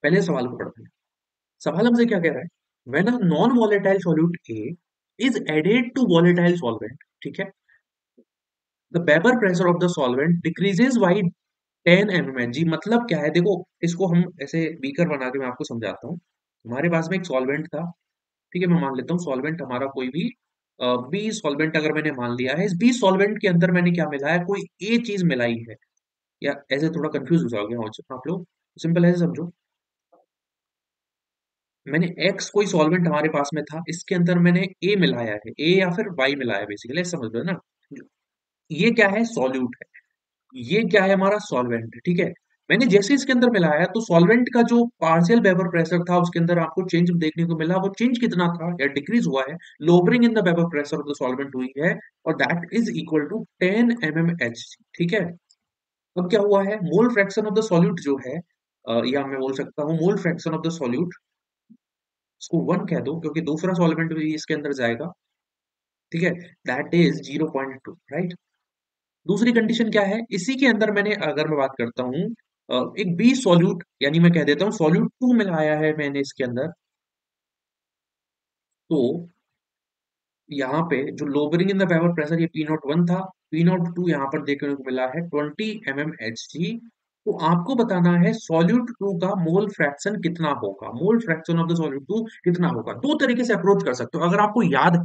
पहले सवाल को पढ़ते हैं। सवाल हमसे क्या कह रहा है? When a non volatile solute A is added to volatile solvent, ठीक है, the vapour pressure of the solvent decreases by 10 mmHg। मतलब क्या है, देखो इसको हम ऐसे बीकर बना के मैं आपको समझाता हूँ। हमारे पास में एक सॉल्वेंट था, ठीक है, मैं मान लेता हूँ सॉल्वेंट हमारा कोई भी बी सॉल्वेंट अगर मैंने मान लिया है, इस बी सॉल्वेंट के अंदर मैंने क्या मिलाया, कोई ए चीज मिलाई है, या ऐसे थोड़ा कंफ्यूज हो जाओगे आप लोग, सिंपल ऐसे समझो। मैंने एक्स कोई सॉल्वेंट हमारे पास में था, इसके अंदर मैंने ए मिलाया है, ए या फिर वाई मिलाया है, बेसिकली समझ लो ना। ये क्या है, सॉल्यूट है। ये क्या है, हमारा सॉल्वेंट है, ठीक है। मैंने जैसे इसके अंदर मिलाया तो सॉल्वेंट का जो पार्शियल वेपर प्रेशर था उसके अंदर आपको चेंज देखने को मिला। वो चेंज कितना था या डिक्रीज हुआ है, lowering in the vapour pressure of the solvent हुई है, और that is equal to 10 mmHg, ठीक है। अब क्या हुआ है, mole fraction of the solute जो है, या मैं बोल सकता हूँ mole fraction of the solute, इसको 1 कह दो क्योंकि दूसरा सॉल्वेंट भी इसके अंदर जाएगा, ठीक है, दैट इज 0.2, राइट। दूसरी कंडीशन क्या है, इसी के अंदर मैंने अगर मैं बात करता हूँ, एक बी सॉल्यूट, यानी मैं कह देता हूँ सॉल्यूट 2 मिलाया है मैंने इसके अंदर, तो यहाँ पे जो लोबरिंग इन द वेपर प्रेशर ये पी नॉट 1 था, पी नॉट 2 यहाँ पर देखने को मिला है 20 mmHg। तो आपको बताना है सॉल्यूट 2 का मोल फ्रैक्शन कितना होगा, मोल फ्रैक्शन ऑफ द सॉल्यूट 2 कितना होगा। दो तरीके से अप्रोच कर सकते हो अगर आपको याद है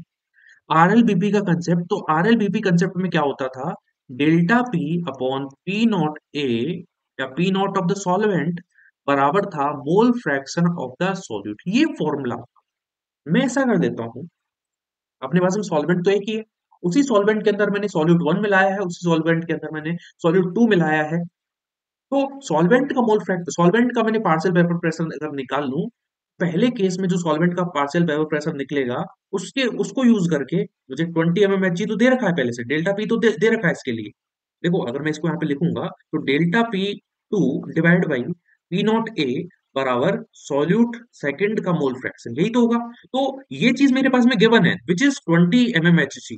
आरएलबीपी का कंसेप्ट। तो आरएलबीपी कंसेप्ट में क्या होता था, delta P upon P not A या P not of the solvent बराबर था mole fraction of the solute. ये फॉर्मूला मैं ऐसा कर देता हूँ, अपने पास में सॉल्वेंट तो एक ही है, उसी सॉल्वेंट के अंदर मैंने सॉल्यूट 1 मिलाया है, उसी सॉल्वेंट के अंदर मैंने सॉल्यूट 2 मिलाया है। तो सॉल्वेंट का मोल फ्रैक्शन, सॉल्वेंट का मैंने पार्शियल वेपर प्रेशर अगर निकाल लूं, पहले केस में जो सॉल्वेंट का पार्शियल वेपर प्रेशर निकलेगा, उसके उसको यूज करके मुझे 20 mmHg तो दे रखा है पहले से, डेल्टा पी तो दे रखा है इसके लिए। देखो अगर मैं इसको यहाँ पे लिखूंगा तो delta P 2 divide by P not A बराबर सॉल्यूट सेकंड का मोल फ्रैक्शन, यही तो होगा। तो ये चीज मेरे पास में गिवन है which is 20 mmHg।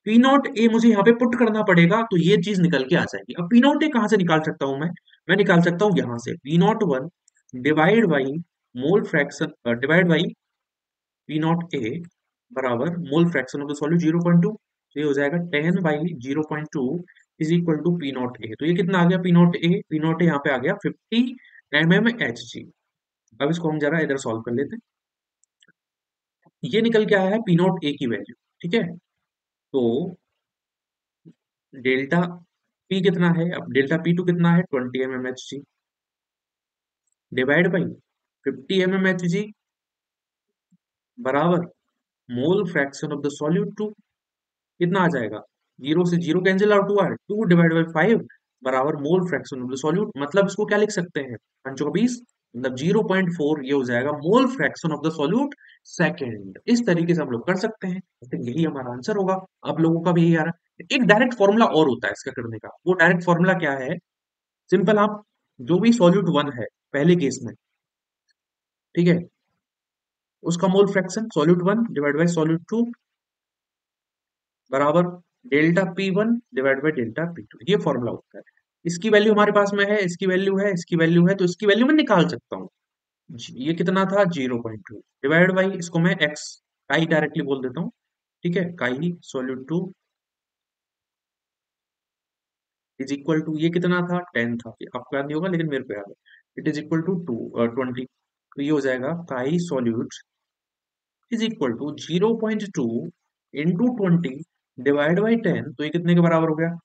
P not ए मुझे यहाँ पे पुट करना पड़ेगा तो ये चीज निकल के आ जाएगी। अब पी नॉट ए कहाँ से निकाल सकता हूँ मैं निकाल सकता हूँ यहाँ से P not 1 divide by mole fraction, divide by P not A बराबर mole fraction of the solute 0.2। तो ये हो जाएगा 10 by 0.2 is equal to P not A. तो ये कितना आ गया, पी नॉट ए यहाँ पे आ गया 50 mmHg। अब इसको हम जरा इधर सॉल्व कर लेते हैं। ये निकल के आया है पी नॉट ए की वैल्यू, ठीक है। तो डेल्टा पी कितना है, अब डेल्टा पी टू कितना है 20 mmHg डिवाइड बाई 50 mmHg बराबर mole fraction of the solute 2। कितना आ जाएगा, जीरो से जीरो कैंसिल आउट हुआ है, 2 डिवाइड बाई 5 बराबर mole fraction of the solute. मतलब इसको क्या लिख सकते हैं, 5 मतलब 0.4 ये हो जाएगा मोल fraction of the solute second. इस तरीके से हम लोग कर सकते हैं, तो यही हमारा आंसर होगा। आप लोगों का भी यही आ रहा है। एक डायरेक्ट फॉर्मूला और होता है इसका करने का, वो डायरेक्ट फॉर्मूला क्या है, सिंपल, आप जो भी सॉल्यूट 1 है पहले केस में, ठीक है, उसका mole fraction solute 1 divide by solute 2 बराबर delta P 1 divide by delta P 2, ये फॉर्मूला होता है। इसकी वैल्यू हमारे पास में है, इसकी वैल्यू है, इसकी वैल्यू है, तो इसकी वैल्यू मैं निकाल सकता हूँ। ये कितना था 0.2 डिवाइड बाई, इसको मैं एक्स काई डायरेक्टली बोल देता हूँ, ठीक है, chi solute 2 is equal to, ये कितना था 10 था, आपको याद नहीं होगा लेकिन मेरे को याद है, इट इज इक्वल टू 20। तो ये हो जाएगा chi solute is equal to 0.2 into 20 divide by 10। तो ये कितने के बराबर हो गया,